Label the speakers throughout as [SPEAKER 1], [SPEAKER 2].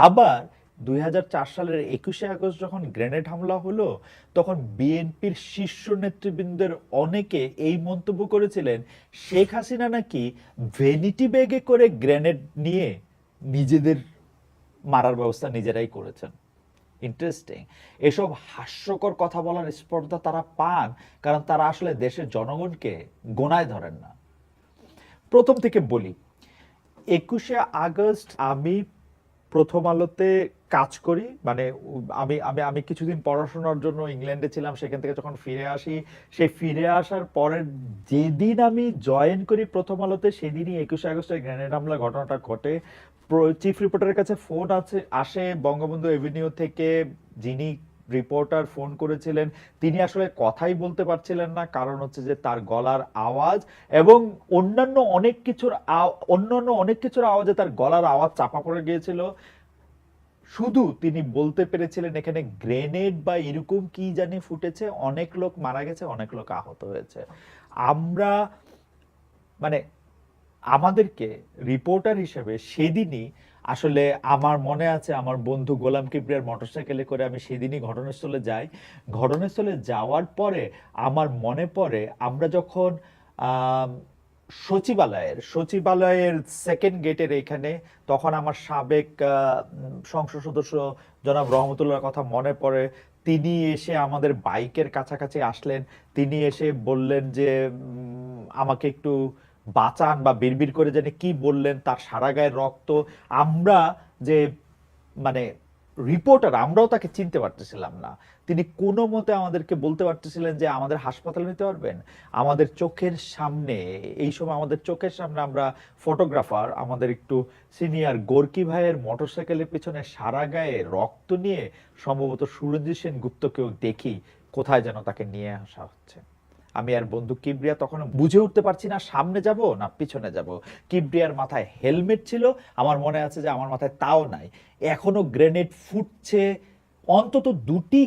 [SPEAKER 1] আবার 2004 সালের 21শে আগস্ট যখন গ্রেনেড হামলা হলো, তখন বিএনপির শীর্ষ নেতৃবৃন্দের অনেকে এই মন্তব্য করেছিলেন শেখ হাসিনা নাকি ভ্যানিটি ব্যাগে করে গ্রেনেড নিয়ে নিজেদের মারার ব্যবস্থা নিজেরাই করেছেন। ইন্টারেস্টিং। এসব হাস্যকর কথা বলার স্পর্ধা তারা পান কারণ তারা আসলে দেশের জনগণকে গোনায় ধরেন না। প্রথম থেকে বলি, 21শে আগস্ট আমি প্রথম আলোতে কাজ করি, মানে আমি আমি আমি কিছুদিন পড়াশোনার জন্য ইংল্যান্ডে ছিলাম, সেখান থেকে যখন ফিরে আসি, সেই ফিরে আসার পরের যেদিন আমি জয়েন করি প্রথম আলোতে, সেদিনই 21শে আগস্টের গ্রেনেড হামলা ঘটনাটা ঘটে। চিফ রিপোর্টারের কাছে ফোন আসে বঙ্গবন্ধু এভিনিউ থেকে। যিনি রিপোর্টার ফোন করেছিলেন তিনি আসলে কথাই বলতে পারছিলেন না, কারণ হচ্ছে যে তার গলার আওয়াজ এবং অন্যান্য অনেক কিছুর আওয়াজে তার গলার আওয়াজ চাপা পড়ে গিয়েছিল। শুধু তিনি বলতে পেরেছিলেন এখানে গ্রেনেড বা এরকম কি জানি ফুটেছে, অনেক লোক মারা গেছে, অনেক লোক আহত হয়েছে। আমরা মানে আমাদেরকে রিপোর্টার হিসেবে সেদিনই আসলে আমার মনে আছে, আমার বন্ধু গোলাম কিবরিয়ার মোটরসাইকেলে করে আমি সেদিনই ঘটনাস্থলে যাই। ঘটনাস্থলে যাওয়ার পরে আমার মনে পড়ে আমরা যখন আম, সচিবালয়ের সেকেন্ড গেটের এখানে, তখন আমার সাবেক সংসদ সদস্য জনাব রহমতুল্লাহর কথা মনে পড়ে। তিনি এসে আমাদের বাইকের কাছাকাছি আসলেন। তিনি এসে বললেন যে আমাকে একটু বাঁচান, বা বিড়বিড় করে জানি কি বললেন, তার সারা গায়ের রক্ত। আমরা যে মানে রিপোর্টার, আমরাও তাকে চিনতে পারতেছিলাম না। তিনি কোনো মতে আমাদেরকে বলতে পারতেছিলেন যে আমাদের হাসপাতালে নিতে পারবেন। আমাদের চোখের সামনে, এই সময় আমাদের চোখের সামনে আমরা ফটোগ্রাফার, আমাদের একটু সিনিয়র গোর্কি ভাইয়ের মোটরসাইকেলের পিছনে সারা গায়ে রক্ত নিয়ে সম্ভবত সুরঞ্জিত সেন গুপ্তকেও দেখি কোথায় যেন তাকে নিয়ে আসা হচ্ছে। আমি আর বন্ধু কিবরিয়া তখন বুঝে উঠতে পারছি না সামনে যাব না পিছনে যাব। কিবরিয়ার মাথায় হেলমেট ছিল, আমার মনে আছে যে আমার মাথায় তাও নাই। এখনো গ্রেনেড ফুটছে, অন্তত দুটি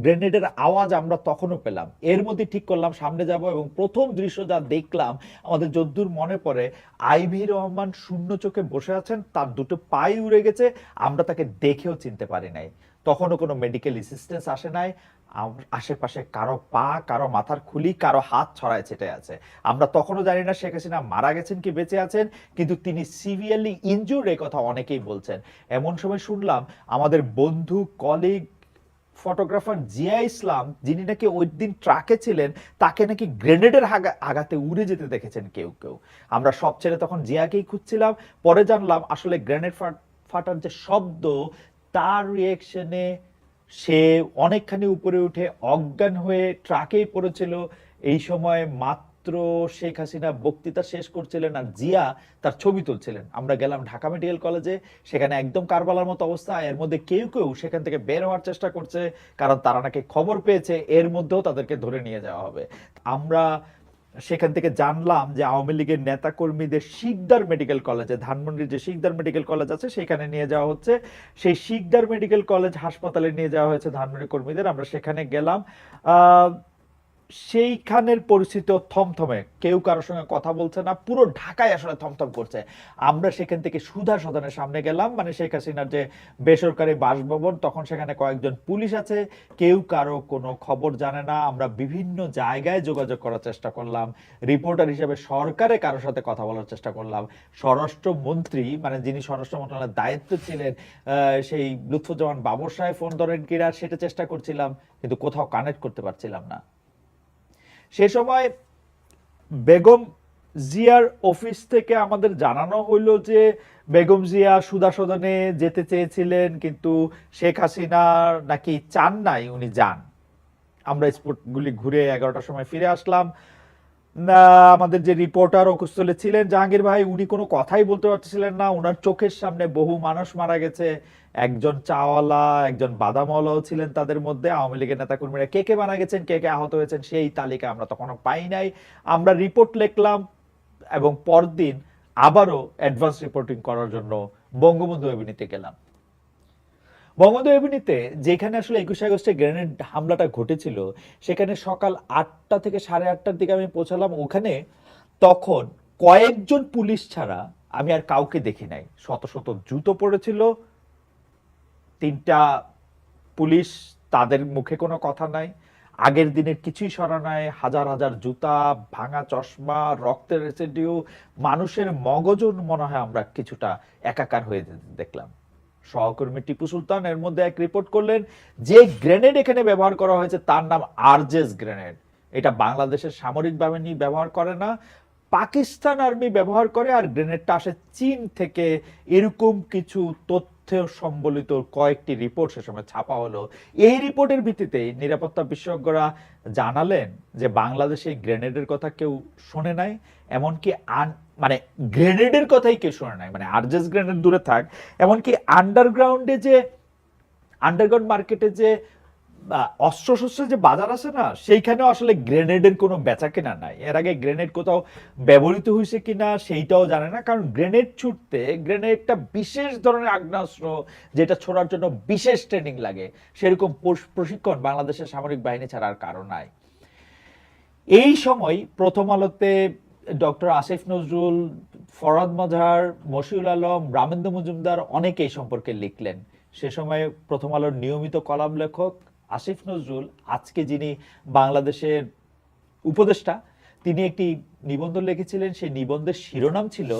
[SPEAKER 1] গ্রেনেডের আওয়াজ আমরা তখনও পেলাম। এর মধ্যে ঠিক করলাম সামনে যাব, এবং প্রথম দৃশ্য যা দেখলাম আমাদের যদ্দূর মনে পড়ে, আইভি রহমান শূন্য চোখে বসে আছেন, তার দুটো পাই উড়ে গেছে, আমরা তাকে দেখেও চিনতে পারি নাই। তখনও কোনো মেডিকেল অ্যাসিস্ট্যান্স আসে নাই। আশেপাশে কারো পা, কারো মাথার খুলি, কারো হাত ছড়ায় ছিটে আছে। আমরা তখনও জানি না শেখ হাসিনা মারা গেছেন কি বেঁচে আছেন, কিন্তু তিনি সিভিয়ারলি ইনজুর্ড, এই কথা অনেকেই বলছেন। এমন সময় শুনলাম আমাদের বন্ধু, কলিগ, ফটোগ্রাফার জিয়া ইসলাম, যিনি নাকি ওই দিন ট্রাকে ছিলেন, তাকে নাকি গ্রেনেডের আঘাতে উড়ে যেতে দেখেছেন কেউ কেউ। আমরা সব ছেড়ে তখন জিয়াকেই খুঁজছিলাম। পরে জানলাম আসলে গ্রেনেড ফাটার যে শব্দ, তার রিয়েকশনে সে অনেকখানি উপরে উঠে অজ্ঞান হয়ে ট্রাকেই পড়েছিল। এই সময় মাত্র শেখ হাসিনা বক্তৃতা শেষ করছিলেন আর জিয়া তার ছবি তুলছিলেন। আমরা গেলাম ঢাকা মেডিকেল কলেজে, সেখানে একদম কারবালার মতো অবস্থা। এর মধ্যে কেউ কেউ সেখান থেকে বের হওয়ার চেষ্টা করছে, কারণ তারা নাকি খবর পেয়েছে এর মধ্যেও তাদেরকে ধরে নিয়ে যাওয়া হবে। আমরা সেখান থেকে জানলাম যে আওয়ামী লীগের নেতা কর্মীদের শিকদার মেডিকেল কলেজে, ধানমন্ডির যে শিকদার মেডিকেল কলেজ আছে সেখানে নিয়ে যাওয়া হচ্ছে। সেই শিকদার মেডিকেল কলেজ হাসপাতালে নিয়ে যাওয়া হয়েছে ধানমন্ডি কর্মীদের। আমরা সেখানে গেলাম। আহ সেইখানের পরিস্থিতি থমথমে, কেউ কারোর সঙ্গে কথা বলছে না, পুরো ঢাকায় আসলে থমথম করছে। আমরা সেখান থেকে সুধা সদনের সামনে গেলাম, মানে শেখ হাসিনার যে বেসরকারি বাসভবন, তখন সেখানে কয়েকজন পুলিশ আছে, কেউ কারো কোনো খবর জানে না। আমরা বিভিন্ন জায়গায় যোগাযোগ করার চেষ্টা করলাম, রিপোর্টার হিসেবে সরকারে কারোর সাথে কথা বলার চেষ্টা করলাম। স্বরাষ্ট্রমন্ত্রী, মানে যিনি স্বরাষ্ট্র মন্ত্রণালয়ের দায়িত্ব ছিলেন, সেই লুৎফুজ্জামান বাবর সাহেব ফোন ধরেন কিনা সেটা চেষ্টা করছিলাম, কিন্তু কোথাও কানেক্ট করতে পারছিলাম না। সে সময় বেগম জিয়ার অফিস থেকে আমাদের জানানো হইলো যে বেগম জিয়া সুধা সদনে যেতে চেয়েছিলেন, কিন্তু শেখ হাসিনা নাকি চান নাই উনি যান। আমরা স্পটগুলি ঘুরে 11টার সময় ফিরে আসলাম। আমাদের যে রিপোর্টার অকুস্থলে ছিলেন জাহাঙ্গীর ভাই, উনি কোনো কথাই বলতে পারছিলেন না। ওনার চোখের সামনে বহু মানুষ মারা গেছে, একজন চাওয়ালা, একজন বাদামওয়ালাও ছিলেন তাদের মধ্যে। আওয়ামী লীগের নেতাকর্মীরা কে কে মারা গেছেন, কে কে আহত হয়েছেন, সেই তালিকা আমরা তখনও পাই নাই। আমরা রিপোর্ট লিখলাম এবং পরদিন আবারও অ্যাডভান্স রিপোর্টিং করার জন্য বঙ্গবন্ধু এভিনিউতে গেলাম। বঙ্গবন্ধু এভিনিউতে, যেখানে আসলে 21শে আগস্টে গ্রেনেড হামলাটা ঘটেছিল, সেখানে সকাল 8টা থেকে 8:30টার দিকে আমি পৌঁছালাম। ওখানে তখন কয়েকজন পুলিশ ছাড়া আমি আর কাউকে দেখি নাই। শত শত জুতো পড়েছিল, 3টা পুলিশ, তাদের মুখে কোনো কথা নাই, আগের দিনের কিছুই সরা নাই, হাজার হাজার জুতা, ভাঙা চশমা, রক্তের রেসিডিউ, মানুষের মগজও মনে হয় আমরা কিছুটা একাকার হয়ে দেখলাম। সহকর্মী টিপু সুলতান এর মধ্যে এক রিপোর্ট করলেন যে গ্রেনেড এখানে ব্যবহার করা হয়েছে তার নাম আরজেস গ্রেনেড। এটা বাংলাদেশের সামরিক বাহিনী ব্যবহার করে না, পাকিস্তান আর্মি ব্যবহার করে, আর গ্রেনেডটা আসে চীন থেকে, এরকম কিছু তথ্য সম্বলিত কয়েকটি রিপোর্ট সে সময় ছাপা হলো। এই রিপোর্টের ভিত্তিতে নিরাপত্তা বিশেষজ্ঞরা জানালেন যে বাংলাদেশে গ্রেনেডের কথা কেউ শোনে নাই, এমনকি মানে গ্রেনেডের কথাই কেউ শোনে নাই, মানে আরজেস গ্রেনেড দূরে থাক, এমনকি আন্ডারগ্রাউন্ড মার্কেটে যে অস্ত্রশস্ত্রের যে বাজার আছে না, সেইখানেও আসলে গ্রেনেডের কোনো বেচা কেনা নাই। এর আগে গ্রেনেড কোথাও ব্যবহৃত হয়েছে কিনা সেইটাও জানে না, কারণ গ্রেনেড ছুটতে গ্রেনেড একটা বিশেষ ধরনের আগ্নেয়াস্ত্র যেটা ছোড়ার জন্য বিশেষ ট্রেনিং লাগে, সেরকম প্রশিক্ষণ বাংলাদেশের সামরিক বাহিনী ছাড়া আর কারো নাই। এই সময় প্রথম আলোতে ডক্টর আসিফ নজরুল, ফরহাদ মজহার, মশিউল আলম, রামেন্দ্র মজুমদার অনেকে এই সম্পর্কে লিখলেন। সে সময় প্রথম আলোর নিয়মিত কলাম লেখক আসিফ নজরুল, আজকে যিনি বাংলাদেশের উপদেষ্টা, তিনি একটি নিবন্ধ লিখেছিলেন। সেই নিবন্ধের শিরোনাম ছিল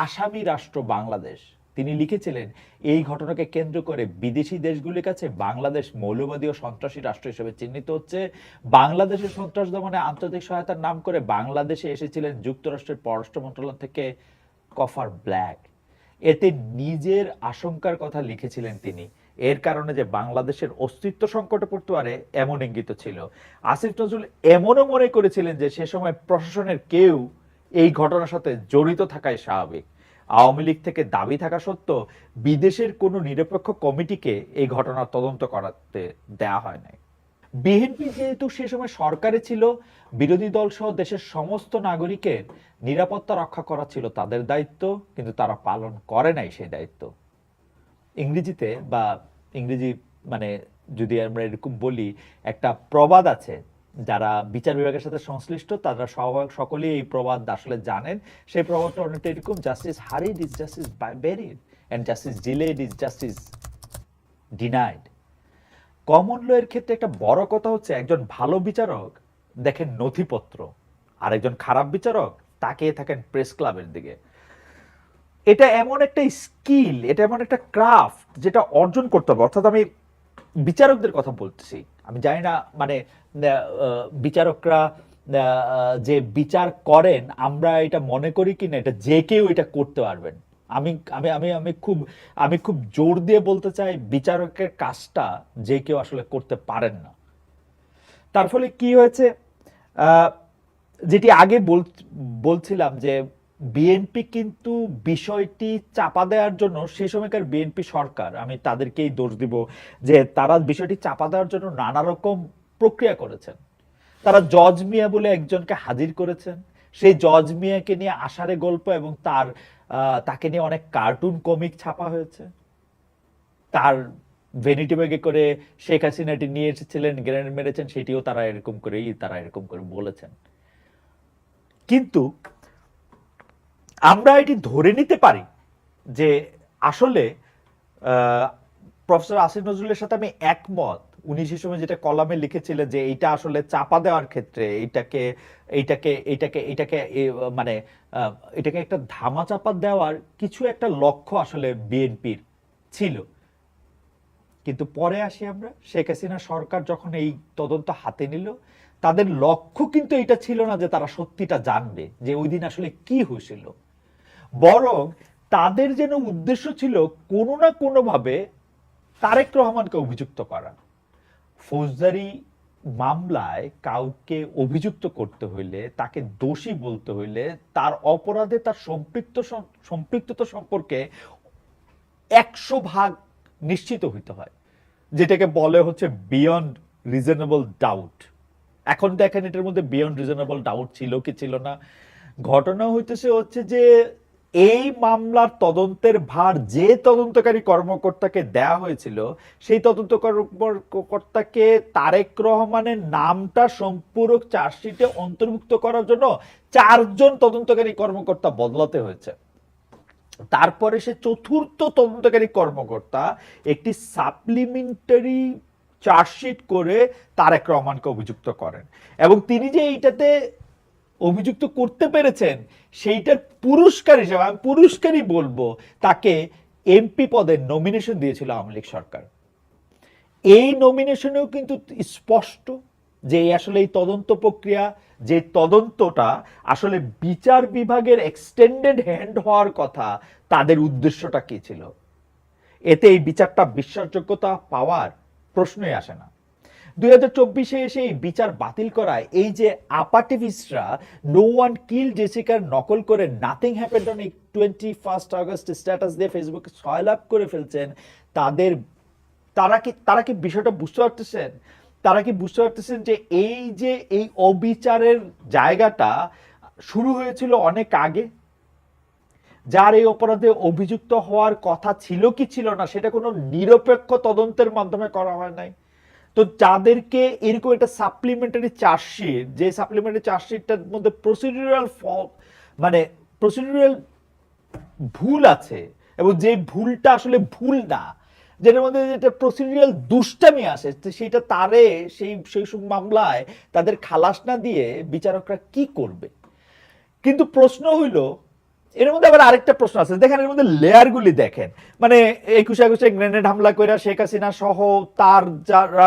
[SPEAKER 1] আসামি রাষ্ট্র বাংলাদেশ। তিনি লিখেছিলেন এই ঘটনাকে কেন্দ্র করে বিদেশি দেশগুলির কাছে বাংলাদেশ মৌলবাদী ও সন্ত্রাসী রাষ্ট্র হিসেবে চিহ্নিত হচ্ছে। বাংলাদেশের সন্ত্রাস দমনে আন্তর্জাতিক সহায়তার নাম করে বাংলাদেশে এসেছিলেন যুক্তরাষ্ট্রের পররাষ্ট্র মন্ত্রণালয় থেকে কফার ব্ল্যাক। এতে নিজের আশঙ্কার কথা লিখেছিলেন তিনি, এর কারণে যে বাংলাদেশের অস্তিত্ব সংকটে পড়তে পারে এমন ইঙ্গিত ছিল। আসিফ নজরুল এমনও মনে করেছিলেন যে সে সময় প্রশাসনের কেউ এই ঘটনার সাথে জড়িত থাকাই স্বাভাবিক। আওয়ামী লীগ থেকে দাবি থাকা সত্ত্বেও বিদেশের কোনো নিরপেক্ষ কমিটিকে এই ঘটনার তদন্ত করাতে দেয়া হয় নাই। বিএনপি যেহেতু সে সময় সরকারে ছিল, বিরোধী দল সহ দেশের সমস্ত নাগরিকের নিরাপত্তা রক্ষা করা ছিল তাদের দায়িত্ব, কিন্তু তারা পালন করে নাই সেই দায়িত্ব। ইংরেজিতে বা ইংরেজি মানে যদি আমরা এরকম বলি, একটা প্রবাদ আছে, যারা বিচার বিভাগের সাথে সংশ্লিষ্ট তারা সকলেই এই প্রবাদ আসলে জানেন। সেই প্রবাদটা অনেকটা এরকম, justice hurried is justice buried and justice delayed is justice denied. Common law এর ক্ষেত্রে একটা বড় কথা হচ্ছে, একজন ভালো বিচারক দেখেন নথিপত্র, আর একজন খারাপ বিচারক তাকিয়ে থাকেন প্রেস ক্লাবের দিকে। এটা এমন একটা স্কিল, এটা এমন একটা ক্রাফট যেটা অর্জন করতে হবে। অর্থাৎ আমি বিচারকদের কথা বলতেছি, আমি জানি না মানে বিচারকরা যে বিচার করেন আমরা এটা মনে করি কিনা, এটা যে কেউ এটা করতে পারবেন। আমি আমি আমি আমি খুব জোর দিয়ে বলতে চাই, বিচারকের কাজটা যে কেউ আসলে করতে পারেন না। তার ফলে কি হয়েছে, যেটি আগে বলছিলাম যে বিএনপি কিন্তু বিষয়টি চাপা দেওয়ার জন্য, সে সময়কার বিএনপি সরকার, আমি তাদেরকেই দোষ দিব যে তারা বিষয়টি চাপা দেওয়ার জন্য নানা রকম প্রক্রিয়া করেছেন। তারা জজ মিয়া বলে একজনকে হাজির করেছেন, সেই জজ মিয়াকে নিয়ে আষাঢ়ে গল্প এবং তাকে নিয়ে অনেক কার্টুন কমিক ছাপা হয়েছে। তার ভ্যানিটি ব্যাগে করে শেখ হাসিনাটি নিয়ে এসেছিলেন, গ্রেনেড মেরেছেন, সেটিও তারা এরকম করে বলেছেন। কিন্তু আমরা এটি ধরে নিতে পারি যে আসলে প্রফেসর আসিফ নজরুলের সাথে আমি একমত। উনি সে সময় যেটা কলামে লিখেছিলেন যে এইটা আসলে চাপা দেওয়ার ক্ষেত্রে মানে এটাকে একটা ধামা চাপা দেওয়ার কিছু একটা লক্ষ্য আসলে বিএনপির ছিল। কিন্তু পরে আসি আমরা, শেখ হাসিনা সরকার যখন এই তদন্ত হাতে নিল, তাদের লক্ষ্য কিন্তু এটা ছিল না যে তারা সত্যিটা জানবে যে ওই দিন আসলে কি হয়েছিল, বরং তাদের যেন উদ্দেশ্য ছিল কোনো না কোনো ভাবে তারেক রহমানকে অভিযুক্ত করা। ফৌজদারি মামলায় কাউকে অভিযুক্ত করতে হইলে, তাকে দোষী বলতে হইলে, তার অপরাধে তার সম্পৃক্ততা সম্পর্কে 100% নিশ্চিত হইতে হয়, যেটাকে বলে হচ্ছে বিয়ন্ড রিজনেবল ডাউট। এখন দেখেন এটার মধ্যে বিয়ন্ড রিজনেবল ডাউট ছিল কি ছিল না। ঘটনা হচ্ছে যে এই মামলার তদন্তের ভার যে তদন্তকারী কর্মকর্তাকে দেয়া হয়েছিল, সেই তদন্ত কর্মকর্তাকে তারেক রহমানের নামটা সম্পূরক চার্জশিটে অন্তর্ভুক্ত করার জন্য 4 জন তদন্তকারী কর্মকর্তা বদলাতে হয়েছে। তারপরে সে চতুর্থ তদন্তকারী কর্মকর্তা একটি সাপ্লিমেন্টারি চার্জশিট করে তারেক রহমানকে অভিযুক্ত করেন, এবং তিনি যে এইটাতে অভিযুক্ত করতে পেরেছেন সেইটার পুরস্কার হিসেবে, আমি পুরস্কারই বলবো, তাকে এমপি পদের নমিনেশন দিয়েছিল আওয়ামী লীগ সরকার। এই নমিনেশনেও কিন্তু স্পষ্ট যে আসলে এই তদন্ত প্রক্রিয়া, যে তদন্তটা আসলে বিচার বিভাগের এক্সটেন্ডেড হ্যান্ড হওয়ার কথা, তাদের উদ্দেশ্যটা কি ছিল। এতে এই বিচারটা বিশ্বাসযোগ্যতা পাওয়ার প্রশ্নই আসে না। 2024-এ এসে এই বিচার বাতিল করায় এই যে আপাটিভিস্টরা নো ওয়ান কিল জেসিকার নকল করে nothing happened on 21 August status দিয়ে ফেসবুকে সয়লাভ করে ফেলছেন, তাদের তারা কি বিষয়টা বুঝতে পারতেছেন? তারা কি বুঝতে পারতেছেন যে এই অবিচারের জায়গাটা শুরু হয়েছিল অনেক আগে? যার এই অপরাধে অভিযুক্ত হওয়ার কথা ছিল কি ছিল না সেটা কোনো নিরপেক্ষ তদন্তের মাধ্যমে করা হয় নাই। তো যাদেরকে এরকম একটা সাপ্লিমেন্টারি চার্জশিট, যে সাপ্লিমেন্টারি চার্জশিটটার মধ্যে প্রসিডিউরাল মানে প্রসিডিউরাল ভুল আছে, এবং যে ভুলটা আসলে ভুল না, যেটার মধ্যে যেটা প্রসিডিউরাল দুষ্টামি আসে, সেটা তারে সেই সব মামলায় তাদের খালাস না দিয়ে বিচারকরা কি করবে? কিন্তু প্রশ্ন হইল, এর মধ্যে আবার আরেকটা প্রশ্ন আছে, দেখেন এর মধ্যে লেয়ারগুলি দেখেন, মানে 21 গ্রেনেড হামলা করে শেখ হাসিনা সহ তার যারা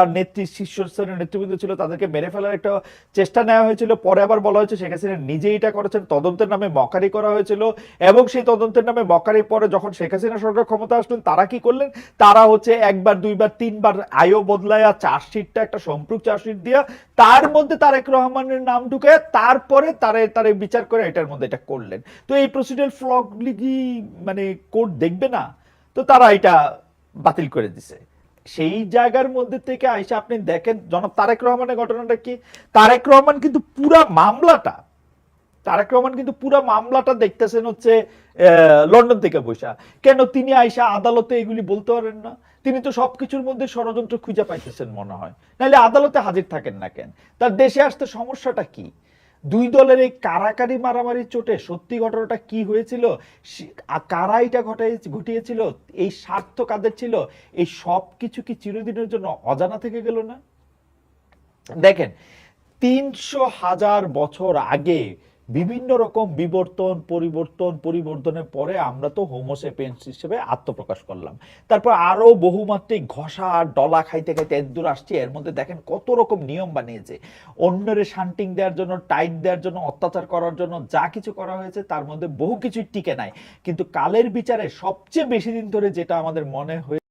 [SPEAKER 1] শীর্ষস্থানীয় নেতৃবৃন্দ ছিল তাদেরকে মেরে ফেলার একটা চেষ্টা নেওয়া হয়েছিল। পরে আবার বলা হয়েছে শেখ হাসিনা নিজে এটা করেছেন, তদন্তের নামে মকারি করা হয়েছিল, এবং সেই তদন্তের নামে মকারি পরে যখন শেখ হাসিনা সরকার ক্ষমতা আসলেন তারা কি করলেন, তারা হচ্ছে একবার দুইবার তিনবার আয়ও বদলায়া চার্জশিটটা একটা সম্পূর্ণ চার্জশিট দিয়া তার মধ্যে তারেক রহমানের নাম ঢুকে তারপরে তারে বিচার করে এটার মধ্যে এটা করলেন। তো এই প্রসিডিউরাল ফ্লগুলি কি মানে কোর্ট দেখবে না? তো তারা এটা বাতিল করে দিছে। সেই জায়গার মধ্যে থেকে আইসা আপনি দেখেন জনাব তারেক রহমানের ঘটনাটা কি। তারেক রহমান কিন্তু পুরা মামলাটা দেখতেছেন হচ্ছে লন্ডন থেকে বসা। কেন তিনি আইসা আদালতে এগুলি বলতে পারেন না? তিনি তো সবকিছুর মধ্যে ষড়যন্ত্র খুঁজে পাইতেছেন মনে হয়, নাহলে আদালতে হাজির থাকেন না কেন? তার দেশে আসতে সমস্যাটা কি? দুই দলের এই কারাকারি মারামারি চোটে সত্যি ঘটনাটা কি হয়েছিল, কারা এটা ঘটিয়েছিল, এই স্বার্থ কাদের ছিল, এই সব কিছু কি চিরদিনের জন্য অজানা থেকে গেল না? দেখেন 300,000 বছর আগে বিভিন্ন রকম পরিবর্তনের পরে আমরা তো হোমোসেপিয়েন্স হিসেবে আত্মপ্রকাশ করলাম। তারপর আরো বহুমাত্রিক ঘষা ডলা খাইতে খাইতে এদূর আসছে। এর মধ্যে দেখেন কত রকম নিয়ম বানিয়েছে, অন্যরে শান্টিং দেওয়ার জন্য, টাইট দেওয়ার জন্য, অত্যাচার করার জন্য যা কিছু করা হয়েছে তার মধ্যে বহু কিছুই টিকে নাই। কিন্তু কালের বিচারে সবচেয়ে বেশি দিন ধরে যেটা আমাদের মনে হয়ে